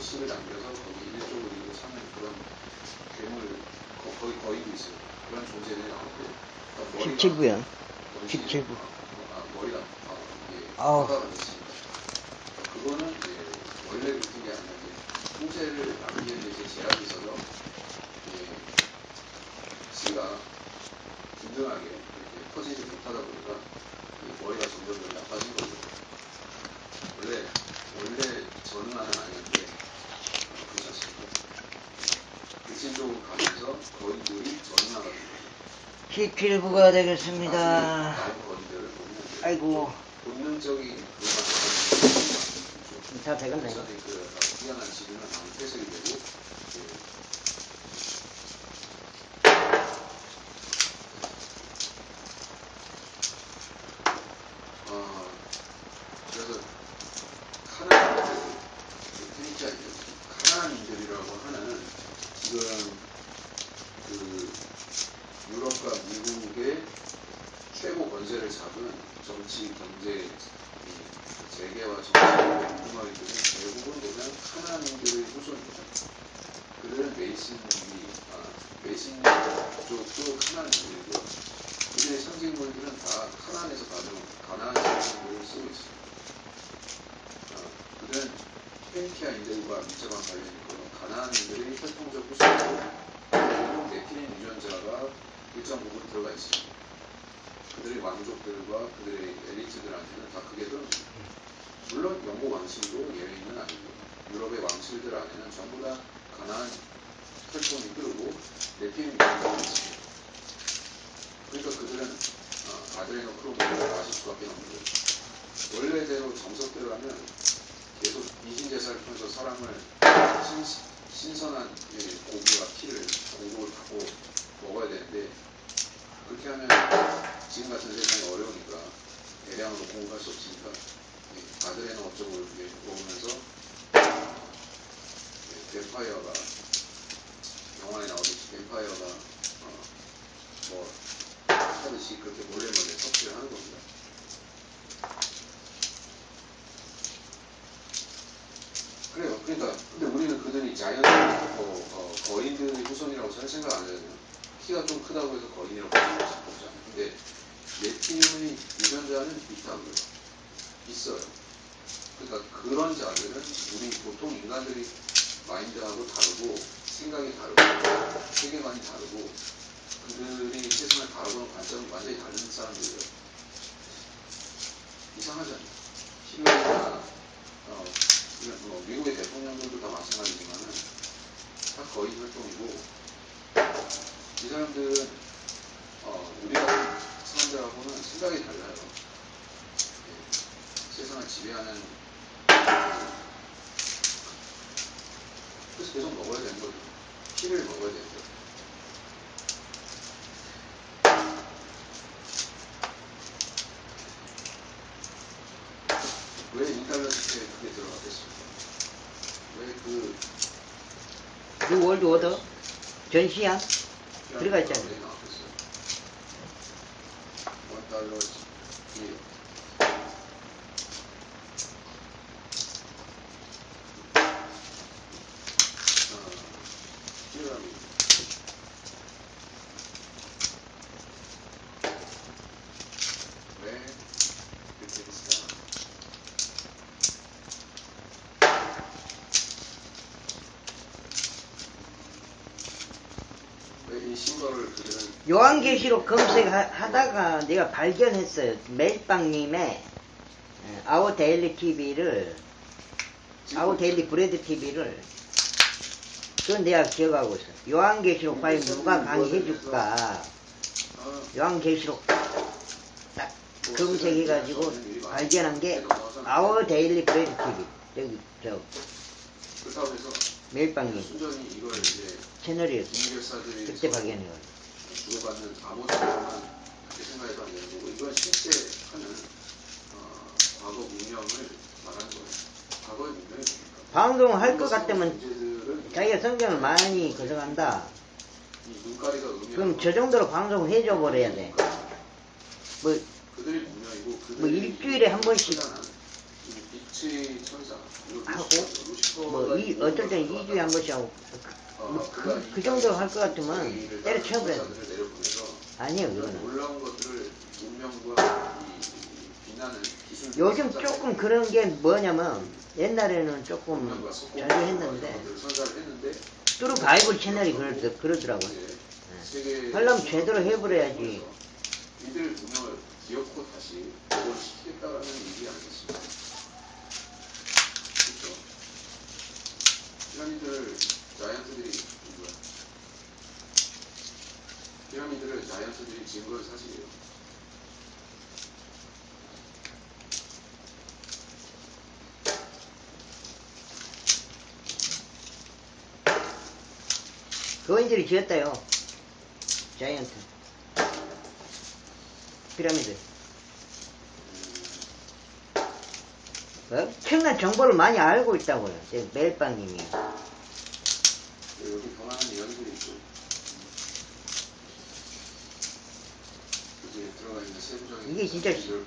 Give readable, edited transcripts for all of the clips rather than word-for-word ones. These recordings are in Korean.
실을 남겨서 거기 1조 2조 사는 그런 괴물 거의 거의도 있어요. 그런 존재들이 나오고 그러니까 17부야. 17부. 머리가 이게 아우. 바다가 됐습니다. 그거는 이제 원래 그렇게 게 아니라 이제 풍세를 남기는 이제 제약이 있어서 씨가 균등하게 이렇게 퍼지지 못하다 보니까 머리가 점점 더 나빠진 거죠. 원래 전응하는 아니었는데 그렇지 않습니까? 일진적으로 가면서 거인들이 전응하게 된 거죠. 17부가 되겠습니다. 거인들을 보면 아이고. 본능적인 그것만 다 되겠네. 그 희한한 지능은 아무 해석이 되고 그래서 카나안인들이라고 하는 지금 그 유럽과 미국의 최고 권세를 잡은 정치, 경제, 재계와 정치의 운동가들은 대부분 보면 카나안인들의 후손입니다. 그들은 메이슨 쪽도 카나안인들이고요. 그들의 상징물들은 다 카나안에서 가나안 상징물을 쓰고 있습니다. 그들은 페니키아인들과 밀접한 관련이 있고 가나안인들의 혈통적 후손이고 그리고 네피림 유전자가 일정 부분 들어가 있습니다. 그들의 왕족들과 그들의 엘리트들한테는 다 그게 들어옵니다. 물론 영국 왕실도 예외는 아니고 유럽의 왕실들 안에는 전부 다 가나안 혈통이 흐르고 네피림 유전자가 있습니다. 그러니까 그들은 아드레노크로몬을 마실 수밖에 없는 거죠. 원래대로 정석대로 하면 계속 인신제사를 통해서 사람을 신선한 고기와 피를 공복을 받고 먹어야 되는데 그렇게 하면 지금 같은 세상이 어려우니까 대량으로 공급할 수 없으니까 아드레노 어쩌고 먹으면서 뱀파이어가 영화에 나오듯이 뱀파이어가 하듯이 그렇게 몰래 섭취를 하는 겁니다. 그래요. 그러니까 근데 우리는 그들이 거인들의 후손이라고 잘 생각 안 하잖아요. 키가 좀 크다고 해서 거인이라고 보지 않아요. 근데 네피림의 유전자는 있다고요. 있어요. 그러니까 그런 자들은 우리 보통 인간들이 마인드하고 다르고 생각이 다르고 세계관이 다르고 그들이 세상을 바라보는 관점이 완전히 다른 사람들이에요. 이상하잖아요. 히틀러나 미국의 대통령들도 다 마찬가지지만은 다 거의 혈통이고 이 사람들은 우리 같은 사람들하고는 생각이 달라요. 세상을 지배하는 그래서 계속 먹어야 되는 거죠. 피를 먹어야 되는 거죠. 왜 인달러시에 그게 들어갔겠습니까? 왜 그 월드 오더? 전시양? 들어가 있잖아요. 왜 나왔겠어요? $1 예. 피라미드. 왜 그렇게 비싸? 이 신거를 그들은 요한계시록 검색하다가 내가 발견했어요. 멜빵님의 아워 데일리 TV를, 아워 데일리 브레드 TV를, 그건 내가 기억하고 있어. 요한계시록 파일 누가 강의해줄까? 요한계시록 딱 검색해가지고 발견한 게 아워 데일리 브레드 TV. 그렇다고 해서 멜빵님 순전히 이걸 이제 채널이었어. 인결사들이 그때 발견해요. 주고받는 암호적으로만 그렇게 생각해도 안 되는 거고 이건 실제 하는 과거 문명을 말하는 거예요. 과거의 문명이 뭡니까? 방송을 할 것 같으면 자기가 성경을 많이 거듭한다. 이 눈가리가 그럼 저 정도로 방송을 해줘 버려야 돼. 그들이 문명이고 뭐 일주일에 한 번씩 육체 천사. 하고 뭐 어쩔 땐 2주에 한 번씩 하고 그 정도 할 것 같으면 때려쳐버려야 돼. 아니에요 이거는. 놀라운 것들을 운명과 이 비난을 기술. 요즘 조금 그런 게 뭐냐면 옛날에는 조금 자주 했는데 뚜루 바이블 채널이 그러더라고요. 네. 하려면 제대로 해버려야지. 이들 운명을 기억고 다시 그걸 시키겠다라는 의지 아니겠습니까? 그렇죠? 피라미드를 자이언트들이 누구야? 피라미드를 자이언트들이 지은 건 사실이에요. 거인들이 지었다요. 자이언트 피라미드. 엄청난 정보를 많이 알고 있다고요. 멜빵님이. 여기 더 많은 이야기들이 있죠. 여기에 들어가 있는 세부적인 이게 진짜 보면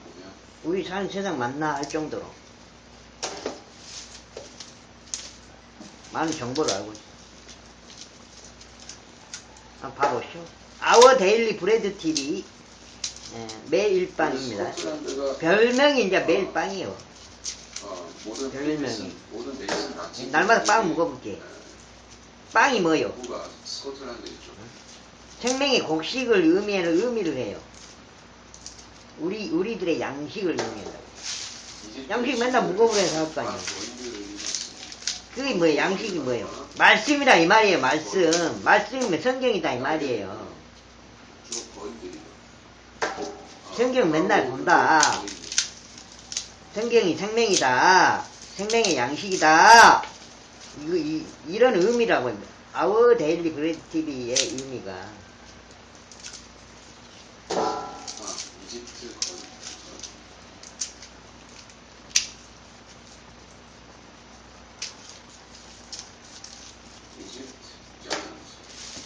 우리 사는 세상 맞나 할 정도로 많은 정보를 알고 있어요. 한번 봐보시오. 아워 데일리 브레드 TV 매일빵입니다. 별명이 이제 매일빵이에요. 별명이. 날마다 빵 먹어볼게. 빵이 뭐요? 생명의 곡식을 의미하는 의미를 해요. 우리들의 양식을 의미한다고. 양식 맨날 먹어보면서 할 거 아니에요. 그게 뭐예요? 양식이 뭐예요? 말씀이다 이 말이에요. 말씀이면 성경이다 이 말이에요. 성경 맨날 본다. 성경이 생명이다. 생명의 양식이다. 이런 의미라고 합니다. 아워 데일리 브레드 TV의 의미가.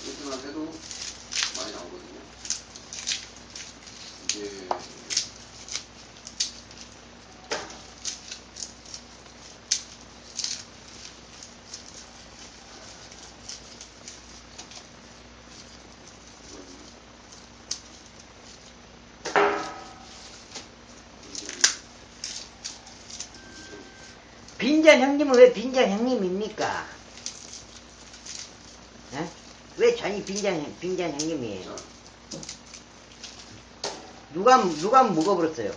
이집트만 해도 많이 나오거든요. 이게 빈잔 형님은 왜 빈잔 형님입니까? 에? 왜 잔이 빈잔 형님이에요? 누가 먹어버렸어요?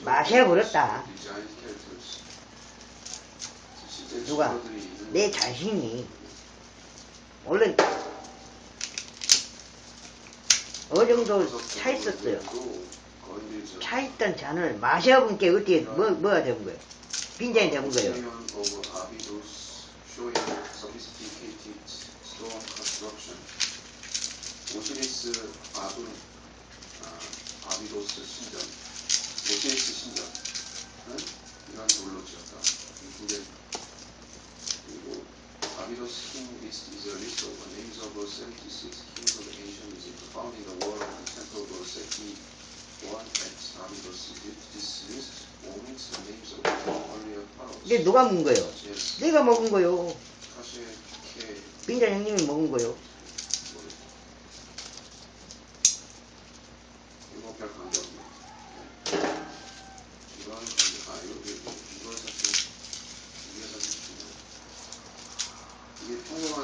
마셔버렸다. 누가? 내 자신이. 원래 어느 정도 차 있었어요. 차 있던 잔을 마셔본 게 어떻게 뭐가 되는 거예요? 빈잔이 되는 거예요. 오시리스 아비도스 신전, 오시리스 신전, 이런 돌로 지었다. 그리고 아비도스 king list is a list of the names of the 76 kings of ancient Egypt found in the wall of the temple of Seti I at Abydos. This list omits the names of the earlier pharaohs. 이게 누가 먹은 거예요? 내가 먹은 거요. 빈잔 형님이 먹은 거요. 별 관계 없네. 이건 관계, 이건 사실 중요해. 이게 평범한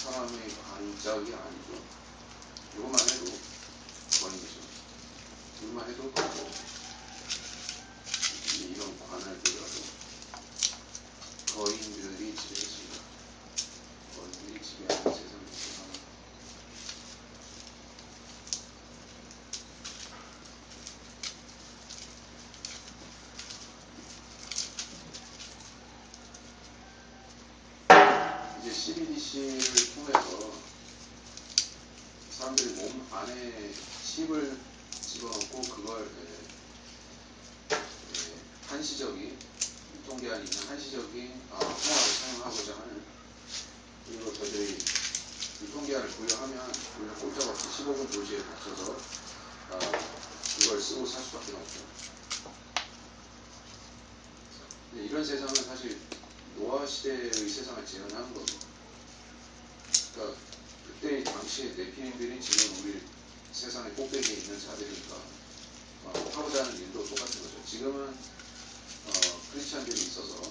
사람의 관짝이 아니죠. 이것만 해도 관이죠. 이것만 해도 관고. 이런 관을 보더라도 거인들이 지배했습니다. 거인들이 지배하는 세상입니다. CBDC를 통해서 사람들이 몸 안에 칩을 집어넣고 그걸 한시적인 유통기한이 있는 한시적인 통화를 사용하고자 하는, 그리고 저희들이 유통기한을 고려하면 우리는 꼼짝없이 15분 도시에 닥쳐서 이걸 쓰고 살 수밖에 없죠. 이런 세상은 사실 노아 시대의 세상을 재현하는 겁니다. 그러니까 그때의 당시의 네피림들이 지금 우리 세상의 꼭대기에 있는 자들이니까 하고자 하는 일도 똑같은 거죠. 지금은 크리스찬들이 있어서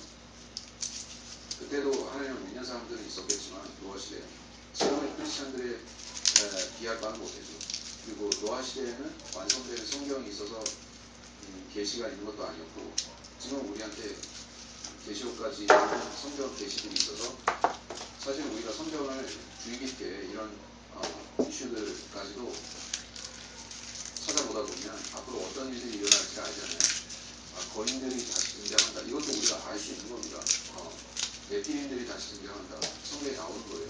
그때도 하나님을 믿는 사람들은 있었겠지만 노아 시대에 지금의 크리스찬들의 비할 바는 못해죠. 그리고 노아 시대에는 완성된 성경이 있어서 계시가 있는 것도 아니었고 지금 우리한테 계시록까지 성경 계시들이 있어서 사실 우리가 성경을 주의 깊게 이런 이슈들까지도 찾아보다 보면 앞으로 어떤 일들이 일어날지 알잖아요. 거인들이 다시 등장한다. 이것도 우리가 알 수 있는 겁니다. 네피림들이 다시 등장한다. 성경에 나오는 거예요.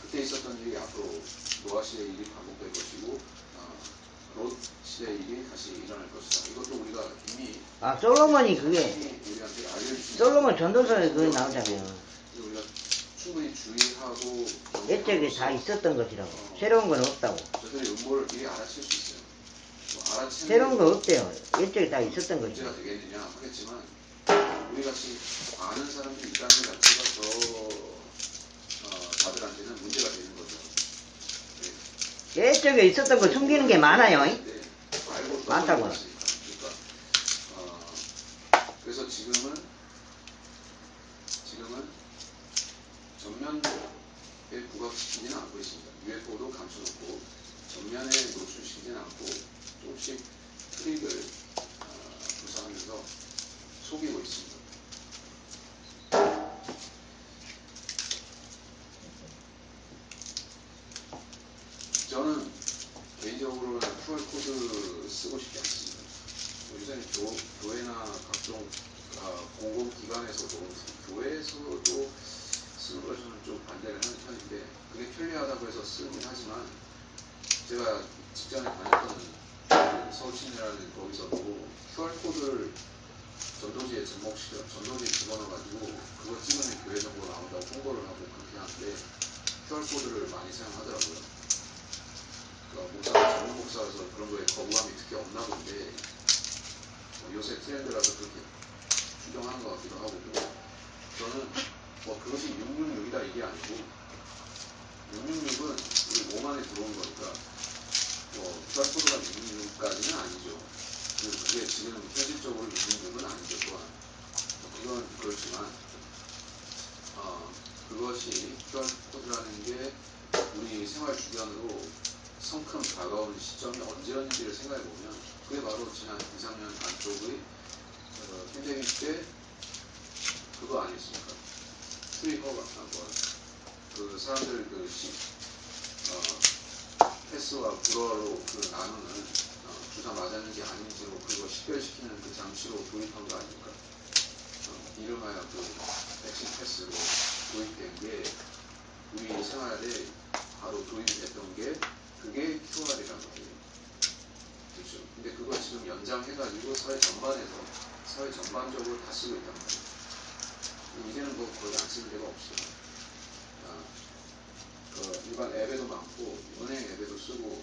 그때 있었던 일이 앞으로 노아 시대의 일이 반복될 것이고 롯 시대의 일이 다시 일어날 것이다. 이것도 우리가 이미 솔로몬이 그게 우리한테 알려주신 솔로몬 전도서에 그거 나오잖아요. 우리가 충분히 주의하고 옛적에 다 있었던 것이라고. 새로운 건 없다고. 저들의 음모를 미리 알아챌 수 있어요. 새로운 거 없대요. 옛적에 다 있었던 거지. 문제가 되겠느냐 하겠지만 우리 같이 아는 사람들이 있다는 것 자체가 자들한테는 문제가 되는 거죠. 네. 옛적에 있었던 거 숨기는 게 많아요. 네. 많다고. 그러니까 그래서 지금은 전면에 부각시키지는 않고 있습니다. UFO도 감춰놓고 전면에 노출시키지는 않고 조금씩 트릭을 구사하면서 속이고 있습니다. 저는 개인적으로는 QR코드 쓰고 싶지 않습니다. 요새는 교회나 각종 공공기관에서도 교회에서도 쓰는 걸 저는 좀 반대를 하는 편인데 그게 편리하다고 해서 쓰긴 하지만 제가 직전에 다녔던 서울시내라는 거기서도 QR코드를 전도지에 집어넣어가지고 그거 찍으면 교회 정보가 나온다고 홍보를 하고 그렇게 하는데 QR코드를 많이 사용하더라고요. 목사가 전문 목사라서 그런 거에 거부감이 특히 없나 본데 요새 트렌드라서 그렇게 추정하는 것 같기도 하고 저는 그것이 666이다 이게 아니고 666은 우리 몸 안에 들어온 거니까 QR코드가 666까지는 아니죠. 그게 지금 현실적으로 666은 아니죠. 또한 그건 그렇지만 그것이 QR코드라는 게 우리 생활 주변으로 성큼 다가오는 시점이 언제였는지를 생각해보면 그게 바로 지난 2, 3년 안쪽의 팬데믹 때 그거 아니었습니까? 트위터가 그 사람들 패스와 불어로 나누는 주사 맞았는지 아닌지로 그거 식별시키는 그 장치로 도입한 거 아닙니까? 이름하여 백신 패스로 도입된 게 우리 생활에 바로 도입됐던 게 그게 QR이란 말이에요. 그렇죠. 근데 그거 지금 연장해가지고 사회 전반적으로 다 쓰고 있단 말이에요. 이제는 거의 안 쓰는 데가 없어요. 일반 앱에도 많고 은행 앱에도 쓰고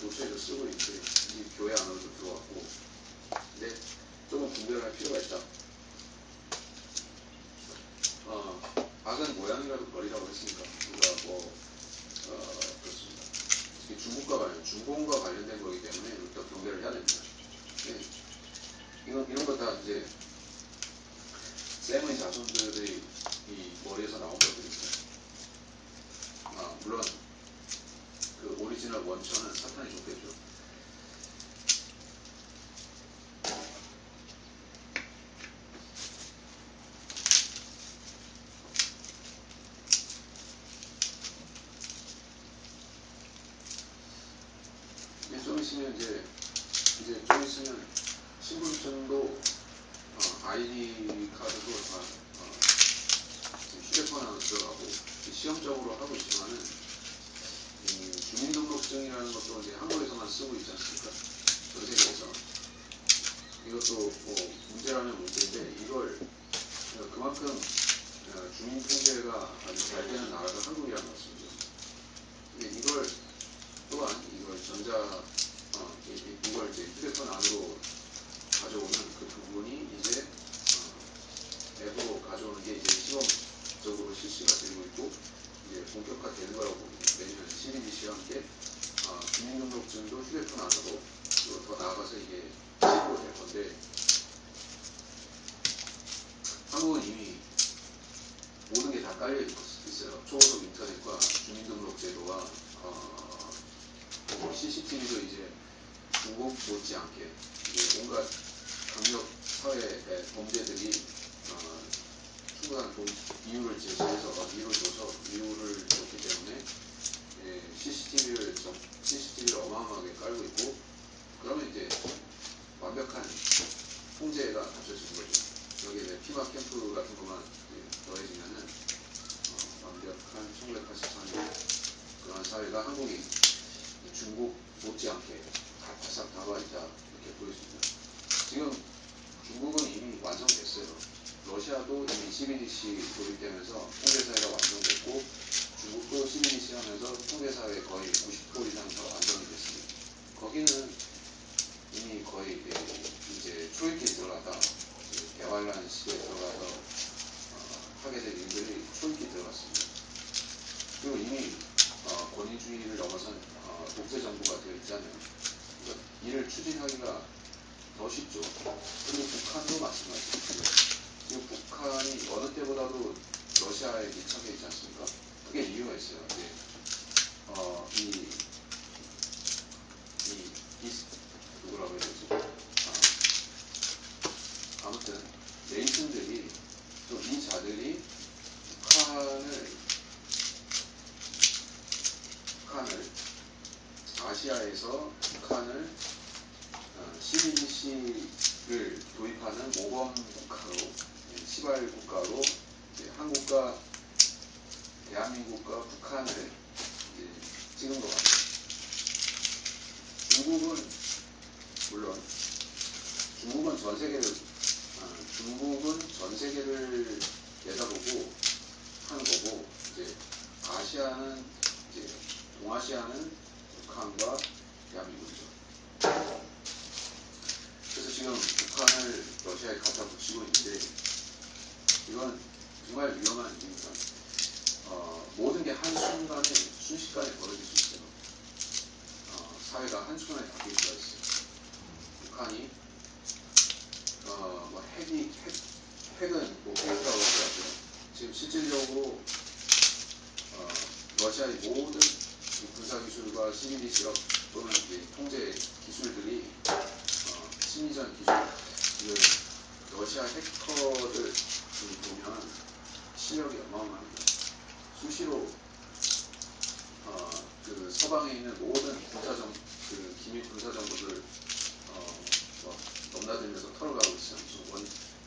도처에도 쓰고 있는데 이 교회 안으로도 들어왔고 근데 조금 분별할 필요가 있다. 악은 모양이라도 버리라고 했으니까 우리가 그렇습니다. 특히 중공과 관련된 거기 때문에 우리가 경계를 해야 됩니다. 네. 이런 거 다 이제 쌤의 자손들의 이 머리에서 나온 것들입니다. 물론 그 오리지널 원천은 사탄이 좋겠죠. 좀 있으면 이제 좀 있으면 신분증도 아이디 카드도 다 휴대폰 안으로 들어가고 시험적으로 하고 있지만은 주민등록증이라는 것도 이제 한국에서만 쓰고 있지 않습니까? 전 세계에서 이것도 문제라면 문제인데 이걸 그만큼 주민 통제가 아주 잘 되는 나라가 한국이라는 것입니다. 이걸 또한 이걸 이걸 이제 휴대폰 안으로 가져오는 그 부분이 이제 앱으로 가져오는 게 이제 시범적으로 실시가 되고 있고 이제 본격화되는 거라고 봅니다. 내년 CBDC와 함께 주민등록증도 휴대폰 안으로 또 더 나아가서 이게 시행이 될 건데 한국은 이미 모든 게 다 깔려 있어요. 초고속 인터넷과 주민등록제도와 CCTV도 이제 중국 못지않게 이제 온갖 강력 사회 범죄들이 충분한 이유를 제시해서 이유를 줬기 때문에 CCTV를 어마어마하게 깔고 있고 그러면 이제 완벽한 통제가 갖춰지는 거죠. 여기에 피마 캠프 같은 것만 더해지면은 완벽한 1984년 그런 사회가 한국이 중국 못지않게 바싹 다가와 있다 이렇게 보여집니다. 지금 중국은 이미 완성됐어요. 러시아도 이미 CBDC 도입되면서 통제사회가 완성됐고 중국도 CBDC 하면서 통제사회 거의 90% 이상 다 완성이 됐습니다. 거기는 이미 거의 이제 초입기에 들어가다 대환란 시대에 들어가서 하게 될 일들이 초입기에 들어갔습니다. 그리고 이미 권위주의를 넘어선 독재 정부가 되어 있잖아요. 그러니까 이를 추진하기가 더 쉽죠. 그리고 북한도 마찬가지예요. 지금 북한이 어느 때보다도 러시아에 밀착해 있지 않습니까? 그게 이유가 있어요. 누구라고 해야 되지? 아무튼 네이슨들이 또 이 자들이 북한을 아시아에서 북한을 CBDC를 도입하는 모범 국가로 시발 국가로 한국과 대한민국과 북한을 찍은 것 같아요. 중국은 전 세계를 내다보고 하는 거고 이제 아시아는 이제 동아시아는 북한과 대한민국이죠. 그래서 지금 북한을 러시아에 갖다 붙이고 있는데 이건 정말 위험한 일입니다. 모든 게 한순간에 순식간에 벌어질 수 있어요. 사회가 한순간에 바뀔 수가 있어요. 북한이 핵은 핵이라고 하더라고요. 지금 실질적으로 러시아의 모든 군사 기술과 CBDC와 또는 통제 기술들이 심리전 기술, 러시아 해커들 보면 실력이 어마어마합니다. 수시로 그 서방에 있는 모든 기밀 군사 정보를 넘나들면서 털어가고 있어요.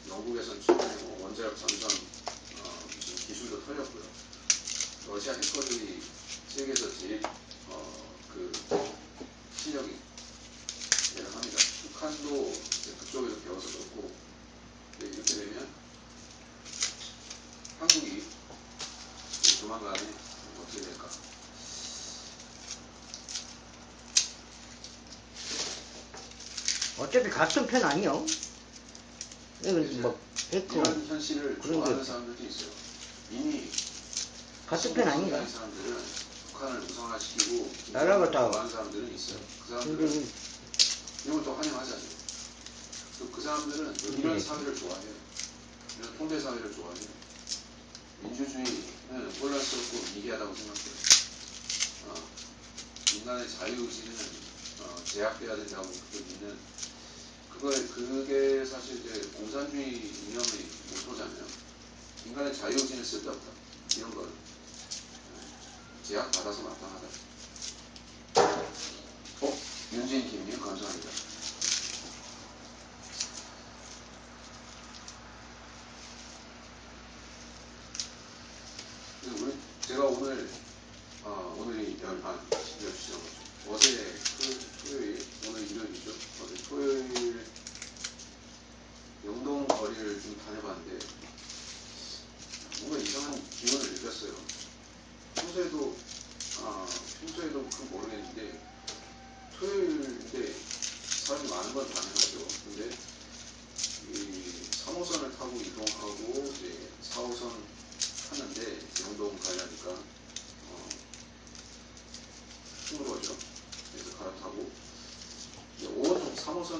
영국에서는 최근에 원자력 잠수함 기술도 털렸고요. 러시아 해커들이 세계에서 제일 실력이 대단합니다. 북한도 그쪽에서 배워서 그렇고 이렇게 되면 한국이 조만간에 어떻게 될까? 어차피 같은 편 아니요? 이건 뭐 했고 이런 현실을 그런 좋아하는 게 사람들도 있어요. 이미 같은 편 아닌가? 사람들은 북한을 우상화시키고 나라가 다 좋아하는 사람들은 있어요. 그 사람들은 이런 걸 또 환영하잖아요. 또 그 사람들은 이런 사회를 좋아해요. 이런 통제 사회를 좋아해요. 민주주의는 혼란스럽고 미개하다고 생각해요. 인간의 자유의지는 제약돼야 된다고 믿는 그게 사실 이제 공산주의 이념의 모토잖아요. 인간의 자유의지는 쓸데없다. 이런 걸 제약받아서 마땅하다. 윤진 김님 감사합니다. 제가 오늘이 10시죠. 어제 토요일, 오늘 일요일이죠. 어제 토요일 영동 거리를 좀 다녀봤는데 뭔가 이상한 기운을 느꼈어요. 평소에도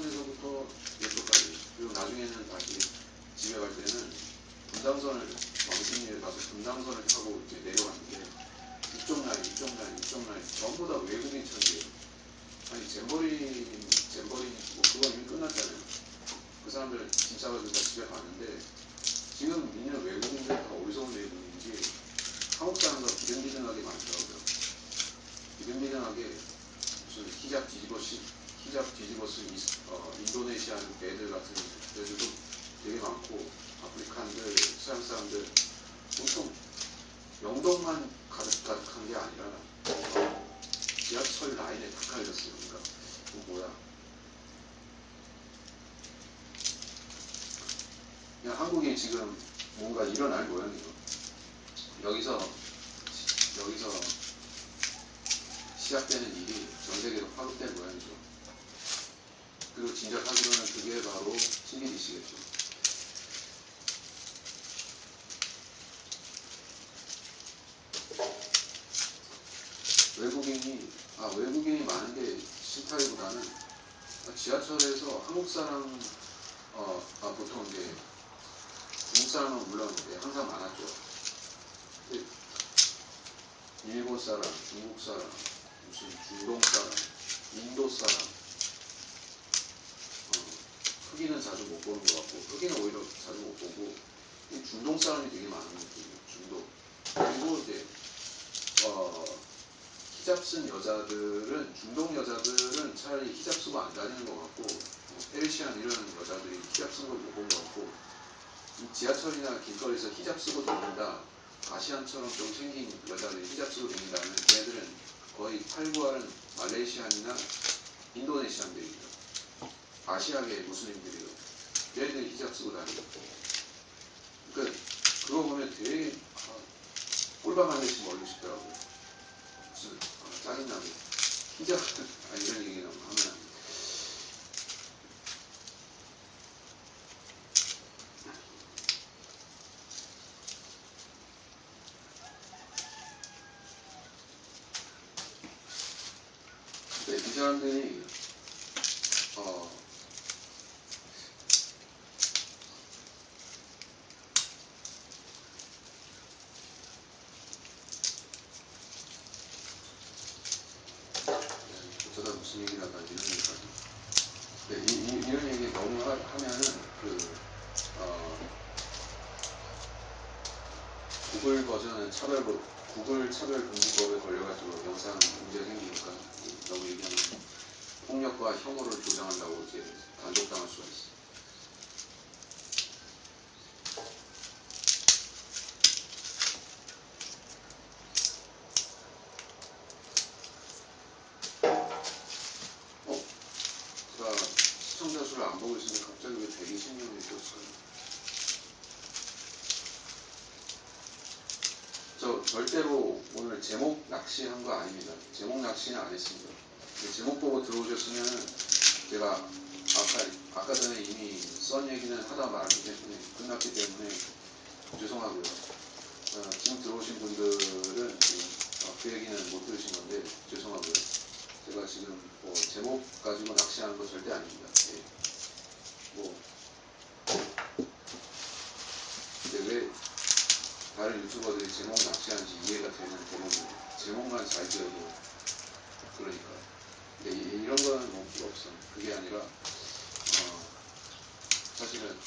수원에서부터 여기까지 그리고 나중에는 다시 집에 갈 때는 분당선을 왕십리에 가서 분당선을 타고 이제 내려왔는데 이쪽 라인 전부 다 외국인 천지예요. 아니 잼버리 뭐 그거 이미 끝났잖아요. 그 사람들 진짜 가지고 다 집에 가는데 지금 있는 외국인들 다 어디서 온 외국인인지 한국 사람과 비등비등하게 많더라고요. 비등비등하게 무슨 히잡 뒤집어 쓴 인도네시안 애들 같은 애들도 되게 많고 아프리칸들, 서양 사람들 보통 영덕만 가득한 게 아니라 지하철 라인에 다 깔렸어요. 그러니까 뭐야? 그냥 한국이 지금 뭔가 일어날 모양이에요. 여기서 시작되는 일이 전 세계로 파급될 모양이죠. 그리고 짐작하기로는 그게 바로 CBDC겠죠. 외국인이 많은 게 싫다기보다는 지하철에서 한국 사람 보통 이제 중국 사람은 물론 항상 많았죠. 일본 사람, 중국 사람, 무슨 중동 사람, 인도 사람, 흑인은 자주 못 보는 것 같고, 흑인은 오히려 자주 못 보고, 중동 사람이 되게 많은 느낌이에요. 중동. 그리고 이제 히잡 쓴 여자들은 중동 여자들은 차라리 히잡 쓰고 안 다니는 것 같고, 페르시안 이런 여자들이 히잡 쓴 걸 못 본 것 같고, 이 지하철이나 길거리에서 히잡 쓰고 다닌다. 아시안처럼 좀 생긴 여자들이 히잡 쓰고 다닌다면 걔네들은 거의 8구할은 말레이시안이나 인도네시안들이에요. 아시아계 무슬림들이요. 얘네들이 히잡 쓰고 다니고. 그러니까 그거 보면 되게 꼴밥 한 대씩 먹고 싶더라고요. 무슨 짜증나고 히잡 이런 얘기 하면 안 돼요. 네, 이 사람들이 어쩌다 무슨 얘기를 하다 이런 얘기까지. 네, 이런 얘기 너무 하면은 구글 버전은 구글 차별금지법에 걸려가지고 영상 문제 생기니까 너무 얘기하면 폭력과 혐오를 조장한다고 이제 단속당할 수가 있어요. 제가 시청자 수를 안 보고 있으면 갑자기 왜 120명이 됐어요? 저 절대로 오늘 제목 낚시한 거 아닙니다. 제목 낚시는 안 했습니다. 제목 보고 들어오셨으면 제가 아까 전에 이미 썬 얘기는 하다 말았기 때문에 끝났기 때문에 죄송하고요. 지금 들어오신 분들은 그 얘기는 못 들으신 건데 죄송하고요. 제가 지금 제목 가지고 낚시하는 거 절대 아닙니다. 왜 다른 유튜버들이 제목 낚시하는지 이해가 되는 제목만 잘 지어도 그러니까. 근데 이런 거는 뭐 필요 없어. 그게 아니라 사실은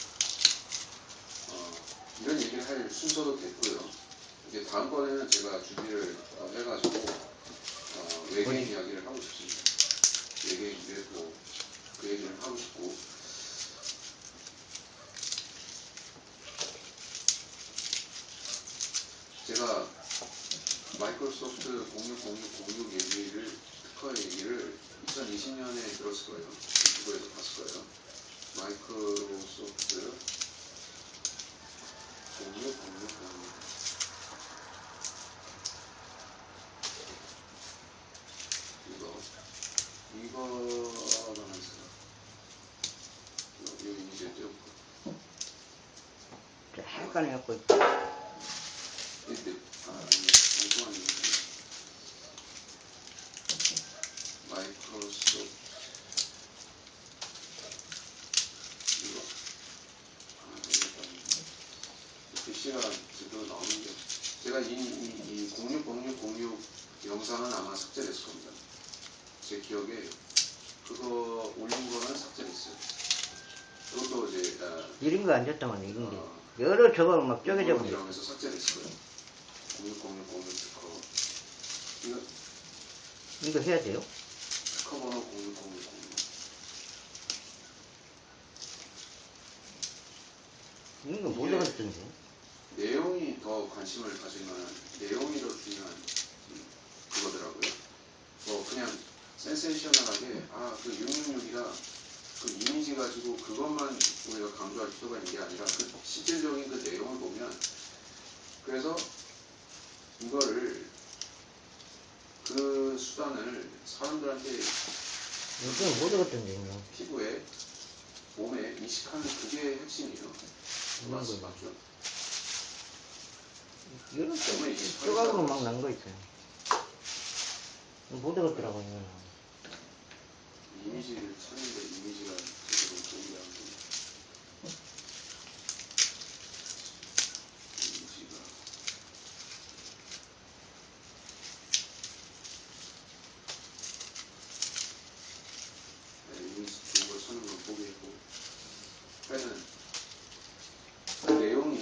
이런 얘기를 할 순서도 됐고요. 이제 다음번에는 제가 준비를 해가지고 외계인 이야기를 하고 싶습니다. 외계인 UFO 그 얘기를 하고 싶고 제가 마이크로소프트 0606 얘기를 특허 얘기를 2020년에 들었을 거예요. 유튜브에서 봤을 거예요. 마이크로소프트 0606 이거만 있어요. 여기 이제 띄워볼까? 헷갈려갖고 마이크로소프트 글씨가 제대로 나오는 게 제가 이 060606 영상은 아마 삭제됐을 겁니다. 제 기억에 그거 올린 거는 삭제됐어요. 그것도 이제 이런 거 안 줬다만 이런 게 여러 조각 막 쪼개져 버려. 이러면서 삭제됐을 거예요. 060606 특허 이거 해야 돼요? 특허 번호 060606 이런 거 못 알아듣던데. 내용이 더 관심을 가질 만한 내용이 더 중요한 그거더라고요. 뭐 그냥 센세이셔널하게 그 666이라 그 이미지 가지고 그것만 우리가 강조할 필요가 있는 게 아니라 그 실질적인 그 내용을 보면 그래서 이거를 그 수단을 사람들한테 이건 못 알아듣던데 이거. 피부에 몸에 이식하는 그게 핵심이에요. 맞죠? 이런 조각으로 막 난 거 있어요. 못 알아듣더라고 이거는. 이미지를 찾는데 이미지가 제대로 보이지 않고 이미지가 이미지 좋은 거 찾는 건 포기했고 하여튼 그 내용이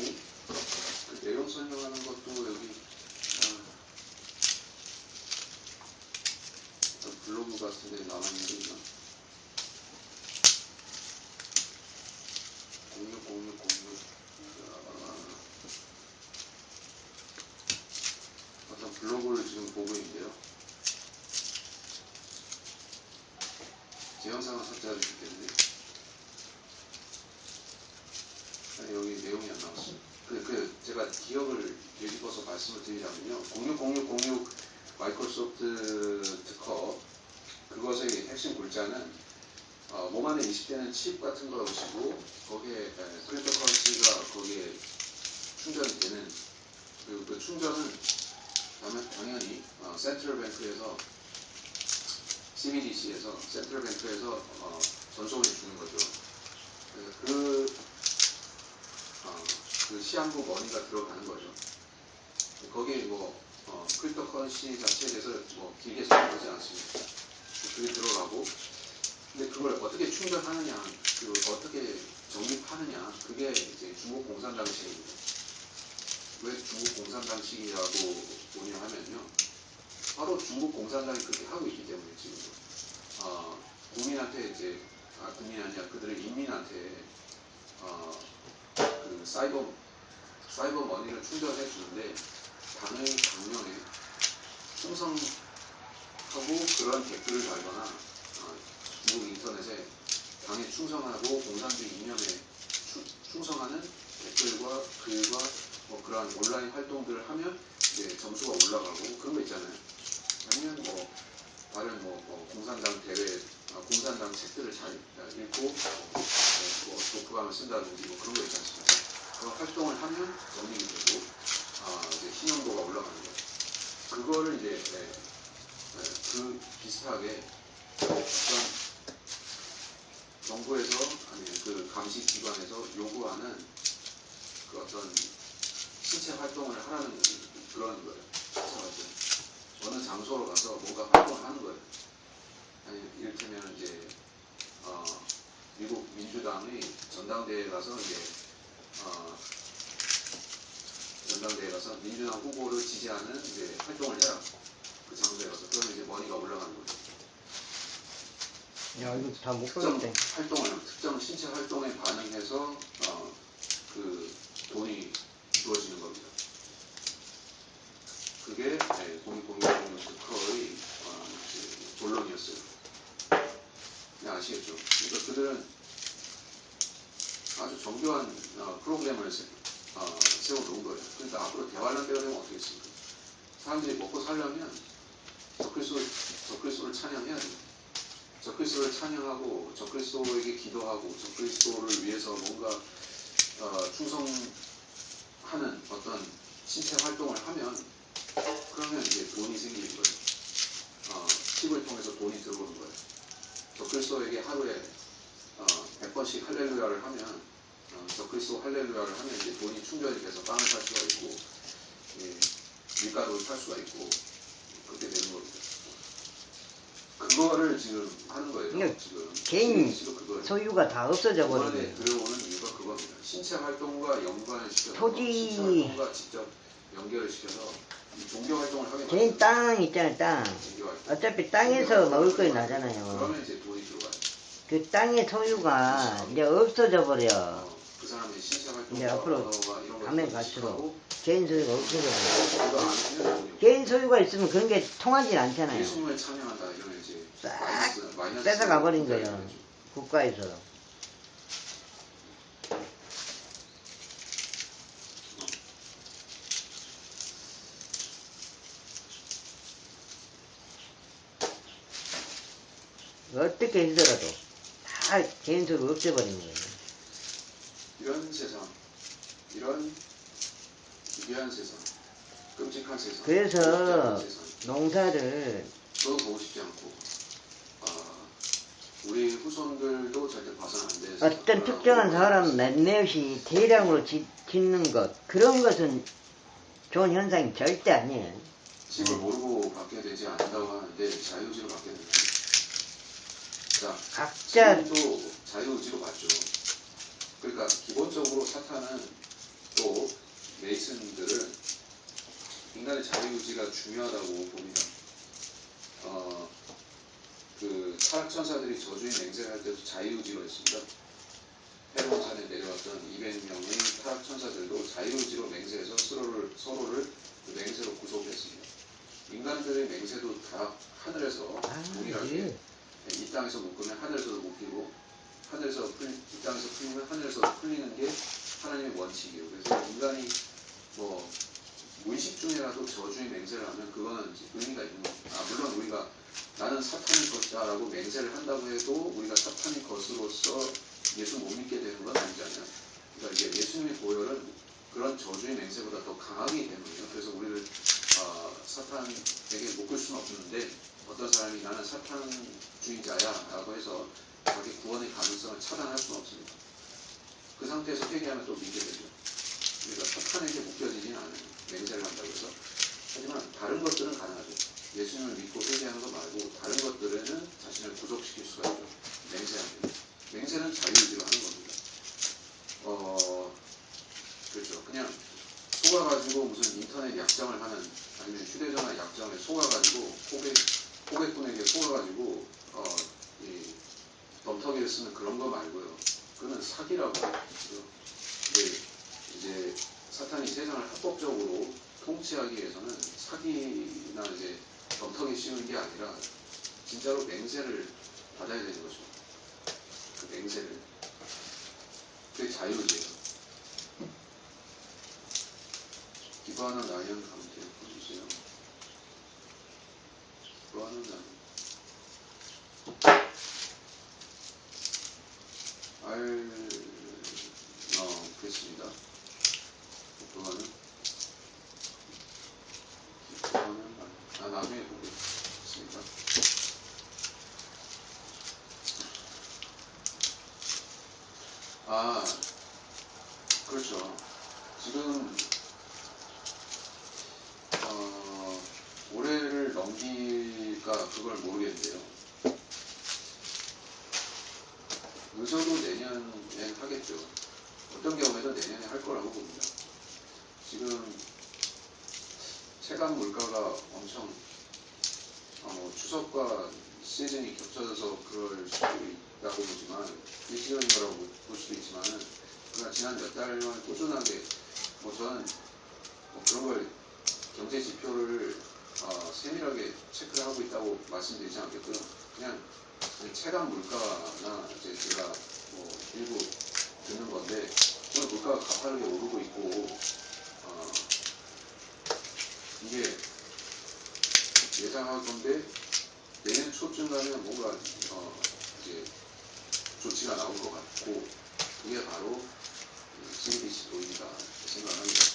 그 내용 설명하는 것도 여기 블로그 같은 데 남아있는 게 있나? 060606 어떤 블로그를 지금 보고 있는데요. 제 영상은 삭제할 수 있겠는데 여기 내용이 안 나왔어요. 제가 기억을 되짚어서 말씀을 드리자면요. 060606 마이크로소프트 특허 그것의 핵심 골자는 몸 안에 이식되는 칩 같은 걸 보시고 거기에 크립토커런시가 거기에 충전이 되는 그리고 그 충전은 당연히 센트럴 뱅크에서 CBDC에서 센트럴 뱅크에서 전송을 주는 거죠. 그 시한부 머니가 들어가는 거죠. 거기에 크립토커런시 자체에 대해서 길게 설명하지 않습니다. 그게 들어가고 근데 그걸 어떻게 충전하느냐, 그리고 어떻게 적립하느냐, 그게 이제 중국 공산당식입니다. 왜 중국 공산당식이라고 보냐 하면요. 바로 중국 공산당이 그렇게 하고 있기 때문에 지금도. 국민한테 이제, 국민이 아니라 그들의 인민한테, 그 사이버 머니를 충전해 주는데, 당의 강령에 충성하고 그런 댓글을 달거나, 중국 인터넷에 당에 충성하고 공산주의 이념에 충성하는 댓글과 글과 그러한 온라인 활동들을 하면 이제 점수가 올라가고 그런 거 있잖아요. 아니면 다른 공산당 대회, 공산당 책들을 잘 읽고 독후감을 쓴다든지 그런 거 있지 않습니까? 그런 활동을 하면 적립이 되고 이제 신용도가 올라가는 거예요. 그거를 이제 그 비슷하게 어떤 정부에서 아니면 그 감시기관에서 요구하는 그 어떤 신체 활동을 하라는 그런 거예요. 신체 활동. 어느 장소로 가서 뭔가 활동을 하는 거예요. 아니 이를테면 이제 미국 민주당의 전당대회에 가서 이제 전당대회에 가서 민주당 후보를 지지하는 이제 활동을 해라. 그 장소에 가서 그러면 이제 머니가 올라가는 거죠. 야, 이거 다 못 특정 보겠대. 특정 신체 활동에 반응해서 그 돈이 주어지는 겁니다. 그게 02006 특허의 본론이었어요. 아시겠죠? 그러니까 그들은 아주 정교한 프로그램을 세워놓은 거예요. 그러니까 앞으로 대환란 때가 되면 어떻게 했습니까? 사람들이 먹고 살려면 적그리스도를 찬양해야 돼요. 적그리스도를 찬양하고 적그리스도에게 기도하고 적그리스도를 위해서 뭔가 충성하는 어떤 신체 활동을 하면 그러면 이제 돈이 생기는 거예요. 팁을 통해서 돈이 들어오는 거예요. 적그리스도에게 하루에 100번씩 할렐루야를 하면 적그리스도 할렐루야를 하면 이제 돈이 충전이 돼서 빵을 살 수가 있고, 예, 밀가루를 살 수가 있고, 그렇게 되는 겁니다. 그거를 지금 하는 거예요. 그러니까 지금 개인 그거예요. 소유가 다 없어져 이번에 버리고 들어오는 이유가 그겁니다. 신체 활동과 연관을 시켜서 토지- 신체 활동과 직접 연결을 시켜서 이 종교 활동을 하게 개인 만드는 땅 있잖아요, 땅. 종교 활동. 어차피 땅에서 먹을 거 나잖아요. 그러면 이제 돈이 들어가요. 그 땅의 소유가 이제 없어져 버려. 그 사람의 신체 이제 활동과 앞으로 언어와 이런 걸 가면 인식하고 갈수록 개인 소유가 없어져 버려. 그거 안 하시면 돈이 없고. 개인 소유가 있으면 그런 게 통하진 않잖아요. 예수님을 찬양한다 이러면 이제 싹 마이너스 뺏어가 버린 되는 거예요. 거죠. 국가에서. 어떻게 해서라도 다 개인 소유 없애버리는 거예요. 이런 세상, 이런 기괴한 세상, 끔찍한 세상, 그래서 보고 싶지 않은 세상, 농사를 저도 보고 싶지 않고, 우리 후손들도 절대 봐서는 안 되는 세상. 어떤 특정한 사람 몇몇이 대량으로 짓는 것, 그런 것은 좋은 현상이 절대 아니에요. 집을 모르고 받게 되지 않는다고 하는데 자유의지로 받게 되는. 자, 각자 지금도 자유의지로 받죠. 그러니까 기본적으로 사탄은 또 메이슨들은 인간의 자유의지가 중요하다고 봅니다. 그 타락천사들이 저주의 맹세를 할 때도 자유의지로 했습니다. 헤론 산에 내려왔던 200명의 타락천사들도 자유의지로 맹세해서 서로를 그 맹세로 구속했습니다. 인간들의 맹세도 다 하늘에서 동일하게 이 땅에서 묶으면 하늘에서도 묶이고 이 땅에서 풀리면 하늘에서도 풀리는 게 하나님의 원칙이에요. 그래서 인간이 뭐 무의식 중에라도 저주의 맹세를 하면 그거는 의미가 있는 겁니다. 물론 우리가 나는 사탄의 것이다 라고 맹세를 한다고 해도 우리가 사탄의 것으로서 예수 못 믿게 되는 건 아니잖아요. 그러니까 이게 예수님의 보혈은 그런 저주의 맹세보다 더 강하기 때문이에요. 그래서 우리를 사탄에게 묶을 수는 없는데 어떤 사람이 나는 사탄주의자야 라고 해서 자기 구원의 가능성을 차단할 수는 없습니다. 그 상태에서 회개하면 또 믿게 되죠. 그러니까 사탄에게 묶여지진 않아요. 맹세를 한다고 해서. 하지만 다른 것들은 가능하죠. 예수님을 믿고 회개하는 거 말고 다른 것들에는 자신을 구속시킬 수가 있죠. 맹세하면. 맹세는 자유의지로 하는 겁니다. 그렇죠. 그냥 속아가지고 무슨 인터넷 약정을 하는 아니면 휴대전화 약정에 속아가지고 고객분에게 속아가지고 이 덤터기를 쓰는 그런 거 말고요. 그거는 사기라고 하죠. 이제 사탄이 세상을 합법적으로 통치하기 위해서는 사기나 이제 덤터기 씌우는 게 아니라 진짜로 맹세를 받아야 되는 거죠. 그 맹세를. 그게 자유의지예요. 기뻐하는 라이언 감태 보여주세요. 기뻐하는 라이언. 그랬습니다. 기뻐하는 라이언. 나중에 보겠습니다. 그렇죠. 지금 올해를 넘길까 그걸 모르겠는데요. 의서도 내년에 하겠죠. 어떤 경우에는 내년에 할 거라고 봅니다. 지금 체감 물가가 엄청 추석과 시즌이 겹쳐져서 그럴 수도 있다고 보지만 일시적인 거라고 볼 수도 있지만은 그러나 지난 몇 달만 꾸준하게 저는 그런 걸 경제 지표를 세밀하게 체크를 하고 있다고 말씀드리지 않겠고요. 그냥 체감 물가나 이제 제가 일부 듣는 건데 오늘 물가가 가파르게 오르고 있고 이게 예상하건대 내년 초쯤 가면 뭔가 이제 조치가 나올 것 같고 그게 바로 GDP 도입이다 생각합니다.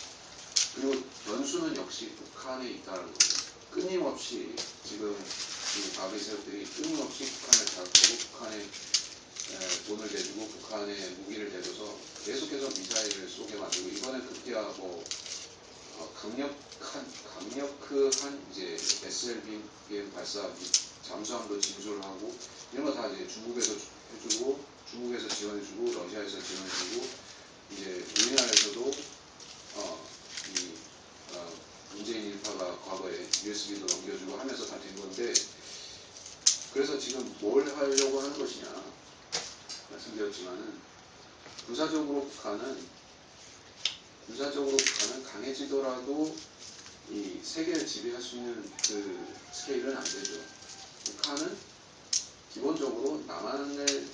그리고 변수는 역시 북한에 있다는 겁니다. 끊임없이 지금 이 바비 세력들이 끊임없이 북한을 자극하고 북한의 돈을 대주고 북한에 무기를 대줘서 계속해서 미사일을 쏘게 만들고 이번에 급기야 뭐 강력한 이제 SLBM 발사 잠수함도 진출을 하고 이런 거 다 이제 중국에서 해주고 중국에서 지원해주고 러시아에서 지원해주고 이제 우리나라에서도 문재인 일파가 과거에 USB도 넘겨주고 하면서 다 된 건데 그래서 지금 뭘 하려고 하는 것이냐 말씀드렸지만은 군사적으로 북한은 강해지더라도 이 세계를 지배할 수 있는 그 스케일은 안 되죠. 북한은 기본적으로 남한을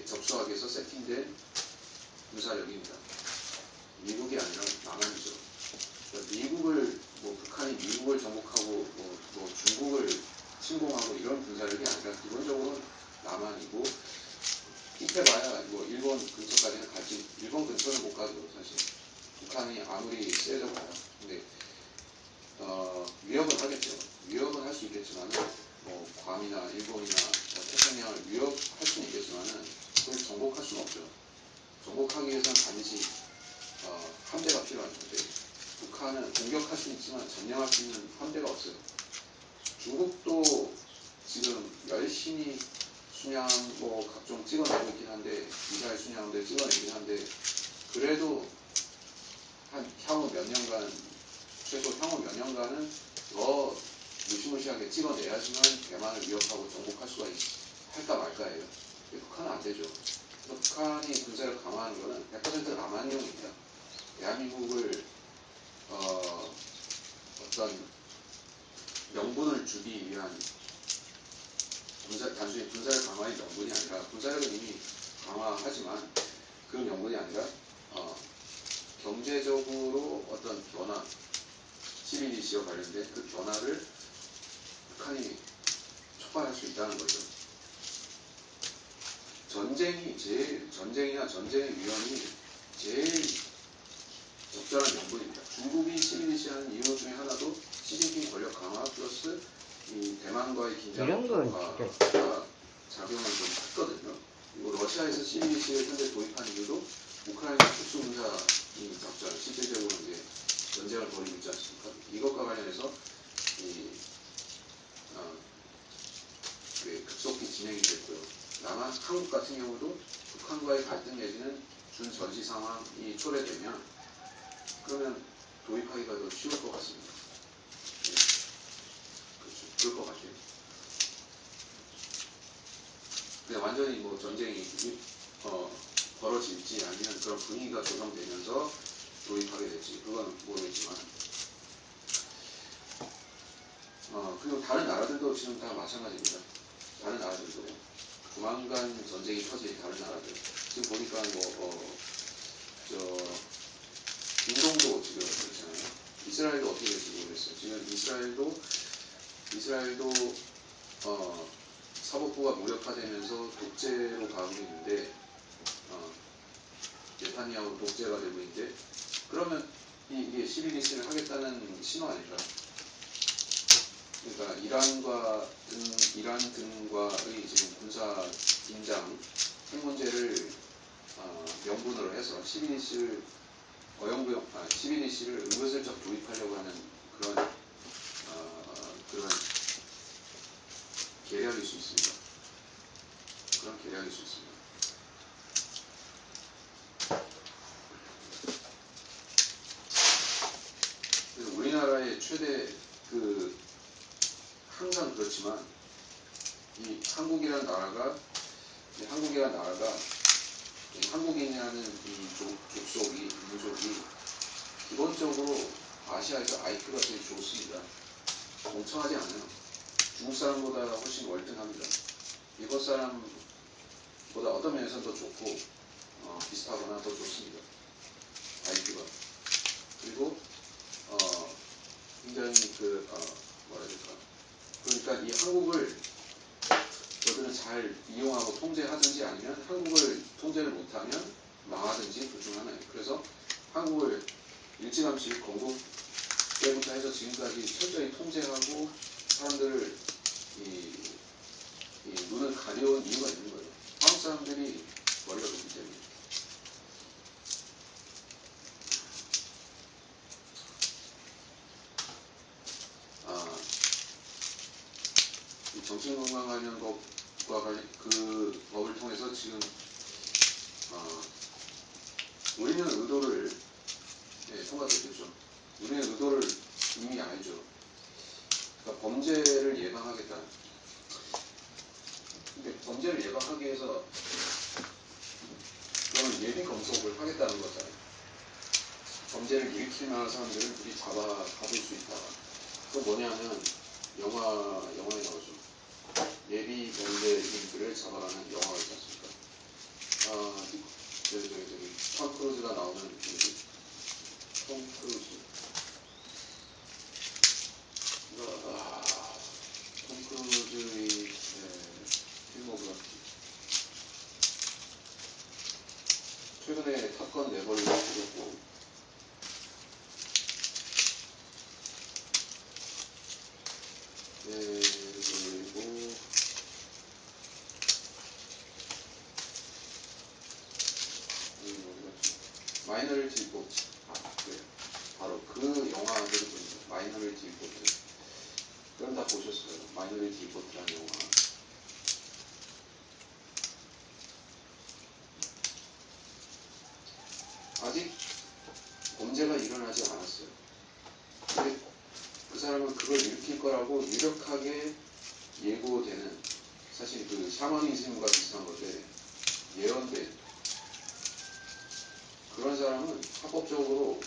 접수하기 위해서 세팅된 군사력입니다. 미국이 아니라 남한이죠. 그러니까 북한이 미국을 정복하고 뭐 중국을 침공하고 이런 군사력이 아니라 기본적으로 남한이고 입해봐야 뭐 일본 근처까지는 갈지 일본 근처는 못 가죠 사실. 북한이 아무리 세져봐야. 근데 위협은 하겠죠. 위협은 할 수 있겠지만은 뭐 괌이나 일본이나 태평양을 위협할 수는 있겠지만은 그걸 정복할 수는 없죠. 정복하기 위해서는 반드시 함대가 필요한 건데 북한은 공격할 수는 있지만 점령할 수 있는 함대가 없어요. 중국도 지금 열심히 순양 뭐 각종 찍어내고 있긴 한데 미사일 순양대 찍어내긴 한데 그래도 향후 몇 년간 최소 향후 몇 년간은 더 무시무시하게 찍어내야지만 대만을 위협하고 정복할 수가 할까 말까예요. 북한은 안 되죠. 북한이 군사를 강화하는 것은 100% 남한용입니다. 대한민국을 어떤 명분을 주기 위한 단순히 군사력 강화의 명분이 아니라 군사력은 이미 강화하지만 그 명분이 아니라 경제적으로 어떤 변화 12.12와 관련된 그 변화를 북한이 촉발할 수 있다는 거죠. 전쟁이나 전쟁의 위험이 제일 적절한 명분입니다. 중국이 12.12 하는 이유 중에 하나도 시진핑 권력 강화 플러스 이 대만과의 긴장과 작용을 좀 했거든요. 그리고 러시아에서 12.12를 현재 도입한 이유도 우크라이나 특수군사이 작전, 실질적으로 이제 전쟁을 벌이고 있지 않습니까? 이것과 관련해서 급속히 진행이 됐고요. 한국 같은 경우도 북한과의 갈등 내지는 준전시 상황이 초래되면 그러면 도입하기가 더 쉬울 것 같습니다. 네. 그렇죠. 그럴 것 같아요. 근데 완전히 뭐 전쟁이 벌어질지 아니면 그런 분위기가 조성되면서 도입하게 될지 그건 모르겠지만 그리고 다른 나라들도 지금 다 마찬가지입니다. 다른 나라들도 조만간 전쟁이 터질 다른 나라들 지금 보니까 중동도 지금 그렇잖아요. 이스라엘도 어떻게 될지 모르겠어요. 지금 이스라엘도 사법부가 무력화되면서 독재로 가고 있는데 네타냐후 독재가 되고 있는데 그러면 이게 12.12를 하겠다는 신호 아닐까? 그러니까 이란 등과의 지금 군사 긴장 핵 문제를 명분으로 해서 12.12를 12.12를 은근슬쩍 도입하려고 하는 그런 계략일 수 있습니다. 그런 계략일 수 있습니다. 그래서 우리나라의 최대 항상 그렇지만 이 한국이라는 나라가 한국인이라는 이 민족이 기본적으로 아시아에서 IQ가 제일 좋습니다. 멍청하지 않아요. 중국 사람보다 훨씬 월등합니다. 일본 사람보다 어떤 면에서는 더 좋고 비슷하거나 더 좋습니다. IQ가. 그리고 굉장히 그러니까 이 한국을 저들은 잘 이용하고 통제하든지 아니면 한국을 통제를 못하면 망하든지 둘 중 하나예요. 그래서 한국을 일찌감치 건국 때부터 해서 지금까지 철저히 통제하고 사람들을 눈을 가려운 이유가 있는 거예요. 한국 사람들이 머리가 높기 때문에. 이 정신건강 관련 법과 그 법을 통해서 지금 우리는 의도를 통과됐겠죠. 우리는 의도를 이미 알죠. 그러니까 범죄를 예방하겠다. 근데 범죄를 예방하기 위해서 그러면 예비 검속을 하겠다는 거잖아요. 범죄를 일으킬 만한 사람들을 미리 잡아줄 수 있다. 그건 뭐냐면 영화에 나오죠. 예비 범죄인들을 잡아가는 영화가 있지 않습니까? 톰 크루즈가 나오는 톰 크루즈. 톰 크루즈의 필모그래피. 최근에 탑건 네버를 찍었고, 그리고 마이너리티 리포트. 그래요. 바로 그 영화들을 보니까 마이너리티 리포트. 그럼 다 보셨어요. 마이너리티 리포트라는 영화. 아직 범죄가 일어나지 않았어요. 근데 그 사람은 그걸 일으킬 거라고 유력하게 예고되는, 사실 그 샤머니즘과 비슷한 건데 예언된 그런 사람은 합법적으로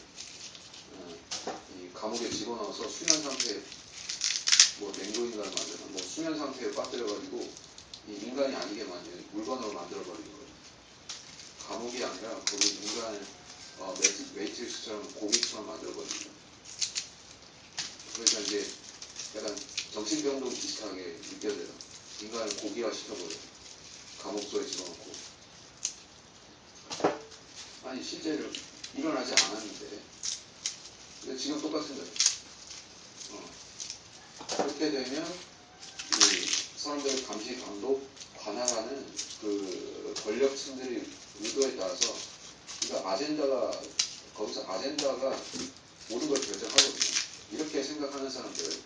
이 감옥에 집어넣어서 수면 상태에 냉동인간을 만드는 수면 상태에 빠뜨려가지고 이 인간이 아니게 만드는 물건으로 만들어버리는 거예요. 감옥이 아니라 거기 인간을 매트릭스처럼 고기처럼 만들어버리는 거예요. 그래서 이제 약간 정신병도 비슷하게 느껴져요. 인간을 고기화 시켜버려요. 감옥소에 집어넣고. 아니 실제로 일어나지 않았는데 근데 지금 똑같은 거예요. 그렇게 되면 이 사람들의 감시, 감독, 관할하는 그 권력층들의 의도에 따라서 그러니까 거기서 아젠다가 모든 걸 결정하거든요. 이렇게 생각하는 사람들,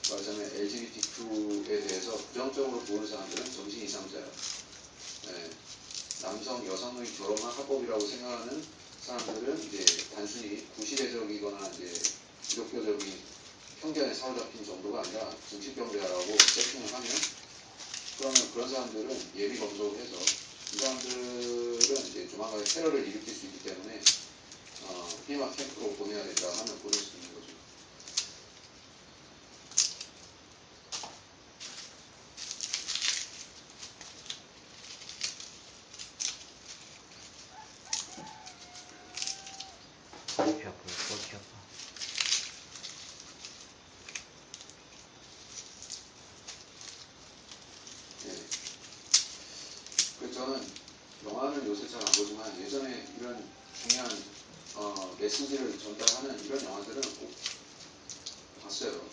말하자면 LGBTQ에 대해서 부정적으로 보는 사람들은 정신 이상자예요. 남성, 여성의 결혼만 합법이라고 생각하는 사람들은 이제 단순히 구시대적이거나 이제 기독교적인 편견에 사로잡힌 정도가 아니라 정신병자라고 세팅을 하면 그러면 그런 사람들은 예비 검속을 해서 이 사람들은 이제 조만간에 테러를 일으킬 수 있기 때문에 피마 캠프로 보내야 된다 하면 보낼 수 있는 거죠. 저는 영화는 요새 잘 안 보지만 예전에 이런 중요한 메시지를 전달하는 이런 영화들은 꼭 봤어요.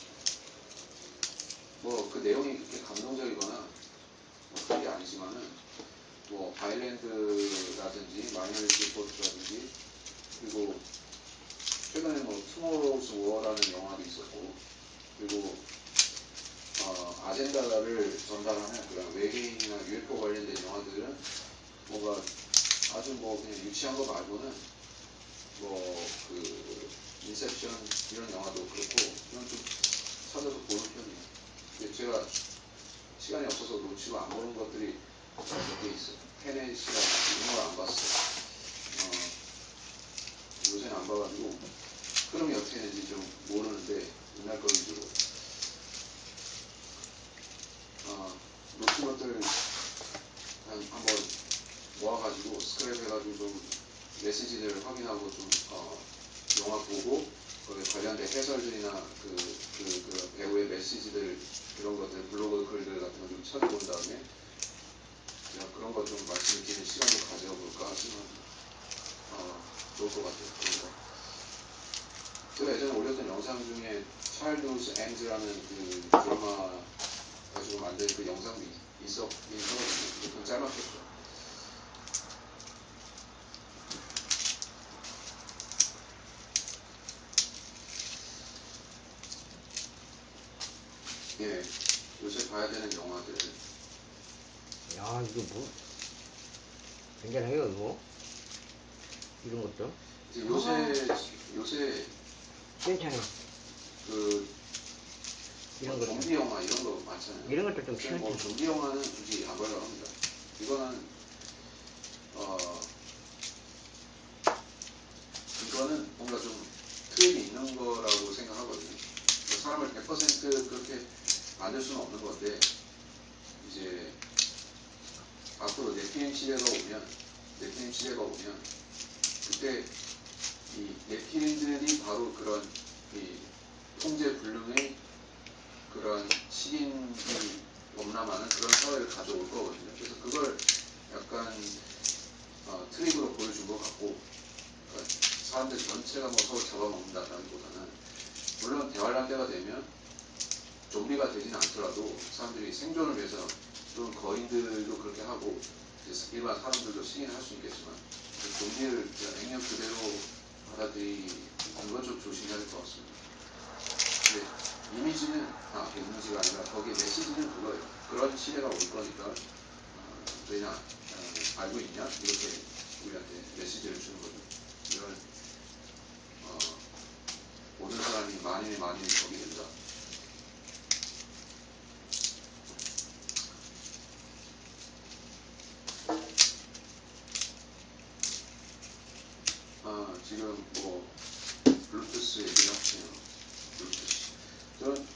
그 내용이 그렇게 감동적이거나 그런 게 아니지만은 아일랜드라든지 마이너리티 리포트라든지 그리고 최근에 투모로우즈 워라는 영화도 있었고 그리고 아젠다를 전달하는 그런 외계인이나 UFO 관련된 영화들은 뭔가 아주 그냥 유치한 거 말고는 인셉션 이런 영화도 그렇고 이런 좀 찾아서 보는 편이에요. 근데 제가 시간이 없어서 놓치고 안 보는 것들이 몇 개 있어요. 테넷이랑 이런 걸 안 봤어요. 요새는 안 봐가지고 흐름이 어떻게 되는지 좀 모르는데 옛날 거 위주로 놓친 것들 한번 모아가지고 스크랩 해가지고 좀 메시지들을 확인하고 좀 영화 보고 거기에 관련된 해설들이나 그 배우의 메시지들 이런 것들 블로그 글들 같은 거 좀 찾아본 다음에 제가 그런 거 좀 말씀을 드리는 시간을 가져볼까 생각합니다. 좋을 것 같아요. 그런 거. 제가 예전에 올렸던 영상 중에 Childhood's End라는 그 드라마 가지고 만든 그 영상도 있었거든요. 그건 짧았겠죠. 예, 요새 봐야 되는 영화들. 야, 이거 뭐, 괜찮아요, 이거? 이런 것도? 이제 요새 괜찮아. 그 이런 뭐 것도. 좀비 영화 이런 거 많잖아요. 이런 것도 좀 근데 뭐 괜찮아. 좀비 영화는 굳이 안 보려고 합니다. 이거는 뭔가 좀 트렌이 있는 거라고 생각하거든요. 사람을 100% 그렇게 만들 수는 없는 건데, 이제 앞으로 넷플릭 시대가 오면 그때 이 넷플릭들이 바로 그런 이 통제 불능의 그런 시인이 범람하는 그런 사회를 가져올 거거든요. 그래서 그걸 약간 트릭으로 보여준 것 같고, 그러니까 사람들 전체가 뭐 서로 잡아먹는다라기보다는, 물론 대환란 때가 되면 좀비가 되지는 않더라도 사람들이 생존을 위해서 또는 거인들도 그렇게 하고 일반 사람들도 시인할 수 있겠지만, 좀비를 그냥 액면 그대로 받아들이는 건 좀 조심해야 될 것 같습니다. 근데 이미지가 아니라 거기에 메시지는 그거예요. 그런 시대가 올 거니까 너희나 알고 있냐? 이렇게 우리한테 메시지를 주는 거죠. 이런 모든 사람이 만인의 적이 된다. 지금 뭐 블루투스 얘기를 하시네요. 블루투스. 저는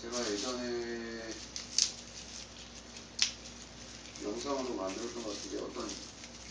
제가 예전에 영상으로 만들었던 것 같은데 어떤